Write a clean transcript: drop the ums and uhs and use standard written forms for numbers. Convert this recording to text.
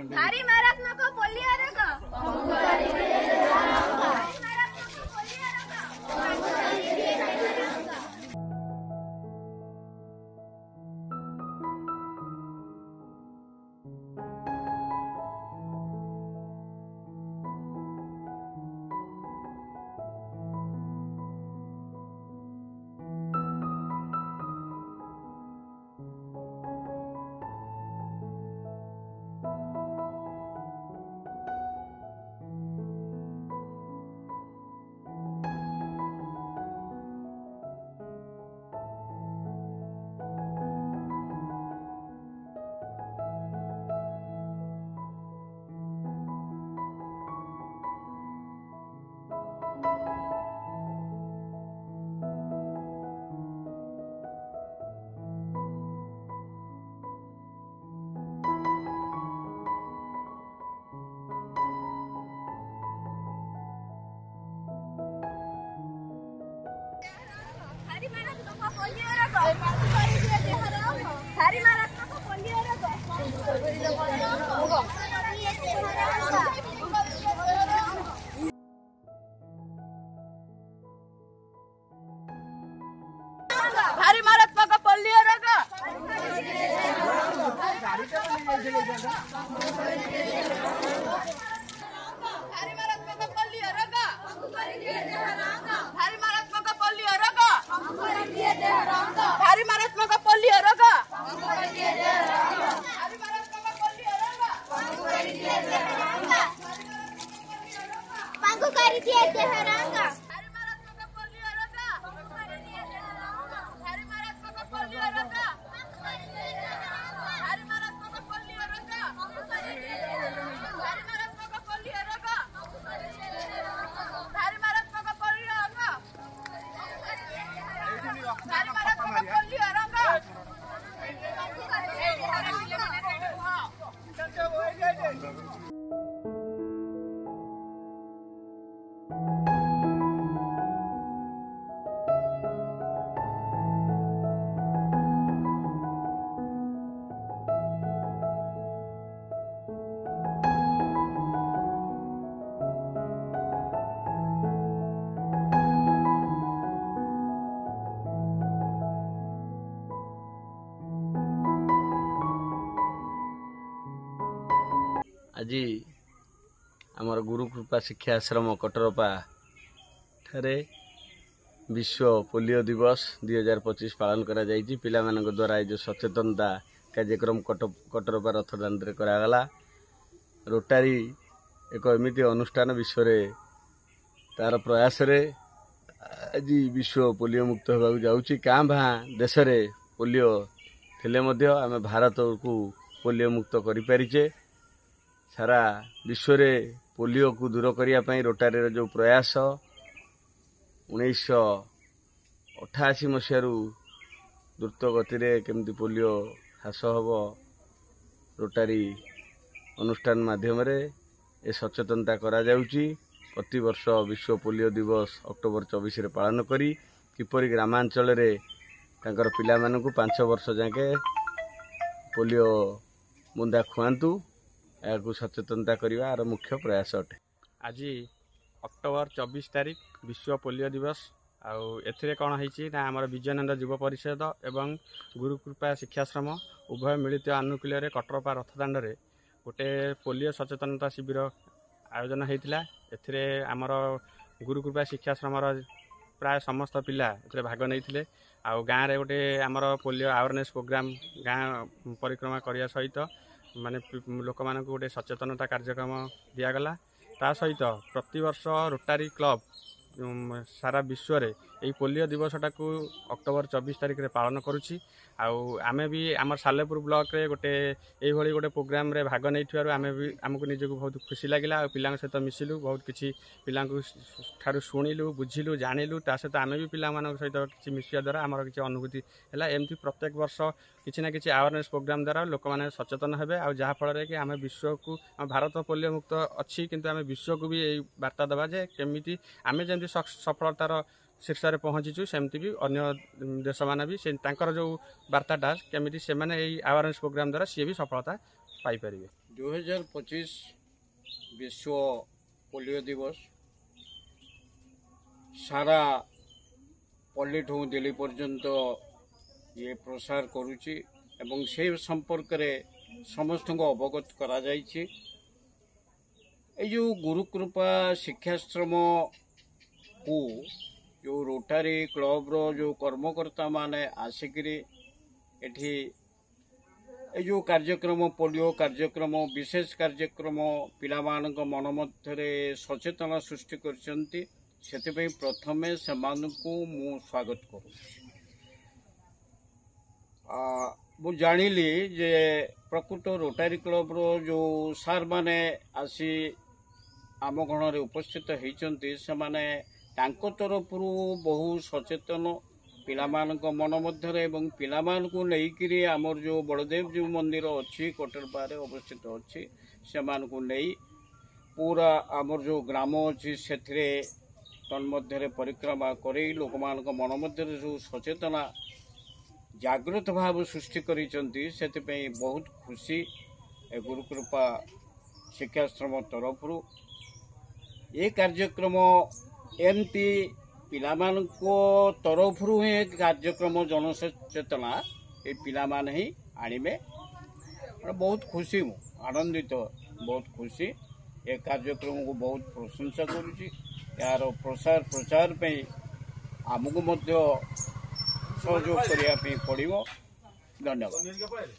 भारी मारात्मक पोलियो रोग आज आमर गुरुकृपा शिक्षा आश्रम कटरपा ठारे विश्व पोलियो दिवस 2025 पालन करा जायछि। पिला मानक द्वारा जो सचेतनता कार्यक्रम कटरपा रथदान करागला। रोटारी एक एमती अनुष्ठान विश्व तार प्रयास रे आज विश्व पोलियो मुक्त होगा जाऊँगी। काँ भाँ देश में पोलियो थिले मध्य आम भारत को पोलियो मुक्त करिपारिचे। सारा विश्व में पोलियो को दूर करने रोटारी जो प्रयास 1988 मसीह द्रुत गति केमती पोलियो ह्रास हम रोटारी अनुष्ठान माध्यम ए सचेतनता करा जाउची। प्रति वर्ष विश्व पोलियो दिवस अक्टोबर 24 रे पालन करी किपरि ग्रामांचल रे तांकर पिला मानकु 5 वर्ष जाके पोलियो बुंदा खुआंतु या सचेतनता करने आर मुख्य प्रयास अटे। आज अक्टोबर 24 तारीख विश्व पोलियो दिवस आउ कौन है आमर विजयानंद युव परिषद एवं गुरुकृपा शिक्षाश्रम उभय मिलित आनुकूल्य कटरपा रथदाण्ड गोटे पोलियो सचेतनता शिविर आयोजन होता एथिरे आमर गुरुकृपा शिक्षाश्रमर प्राय समस्त पिला एथिरे भाग नहीं आउ गाँव रे गोटे आमर पोलियो अवेयरनेस प्रोग्राम गाँ परिक्रमा करने सहित माने लोक मानक गोटे सचेतनता कार्यक्रम दिगला ता सहित प्रतिवर्ष रोटारी क्लब सारा विश्व रे यही पोलियो दिवसटा को अक्टोबर 24 तारिख रे पालन करुछि आमे भी आमर सालेपुर ब्लॉक रे गोटे यही गोटे प्रोग्राम रे भाग नहीं आमे भी आमको निजको बहुत खुशी लगिला पिलांक सहित मिसिलु बहुत किछि पिलांक ठारू शुणिलु बुझिलु जानिलु ता सहित आमे भी पिला मानक सहित किछि मिसिया द्वारा आमर किछि अनुभूति हैला एमती प्रत्येक वर्ष किछि ना किछि अवेयरनेस प्रोग्राम द्वारा लोक माने सचेतन हेबे आ जहा फल रे कि आमे विश्व को भारत पोलियो मुक्त अछि किंतु आमे विश्व को भी एई वार्ता दबा जे केमिति आमे जेमति सफलतार शीर्ष में पहुँचीचु सेमती भी अन्य देश माने भी तांकर जो वार्ताटा केमिति से माने एई अवेयरनेस प्रोग्राम द्वारा सी भी सफलता पाई परिबे। 2025 विश्व पोलियो दिवस सारा पल्ली ठू दिल्ली पर्यंत ये प्रसार करुच्ची एवं से संपर्क रे समस्त को अवगत करा जायछि। ए जो गुरुकृपा शिक्षाश्रम को जो रोटारी क्लब रो जो कर्मकर्ता माने आसिकरी एठी ए जो कार्यक्रम पोलियो कार्यक्रम विशेष कार्यक्रम पिला मानक मन मध्यरे सचेतना सृष्टि करछंती सेतिपई प्रथमे सेमानकु मु स्वागत करू। मु जानिली जे प्रकृत रोटारी क्लब रो जो सार माने आसी आम गण रे उपस्थित होइचंती से माने तांको तरफरु बहु सचेतन पिला मानक मन मध्यरे एवं पिला मानकु नेइकिरी आमर जो बलदेव जी मंदिर अछि कोटरपारे अवस्थित अछि से मानकु नेइ पूरा आमर जो ग्राम अछि सेथरे तन्मध्यरे परिक्रमा करै लोक मानक मन मध्यरे जो सचेतना जागृत भाव सृष्टि करिसंती सेतिपई बहुत खुशी ए गुरुकृपा शिक्षाश्रम तरफरु ये कार्यक्रम एमती पिलामानको तरफरु ही कार्यक्रम जनसचेतना ये पिला मान ही आनिबे बहुत खुशी मु आनंदित बहुत खुशी ये कार्यक्रम को बहुत प्रशंसा करुची यार प्रसार प्रचार पे आमको मध्य सहयोग करिया पे पड़िबो। धन्यवाद।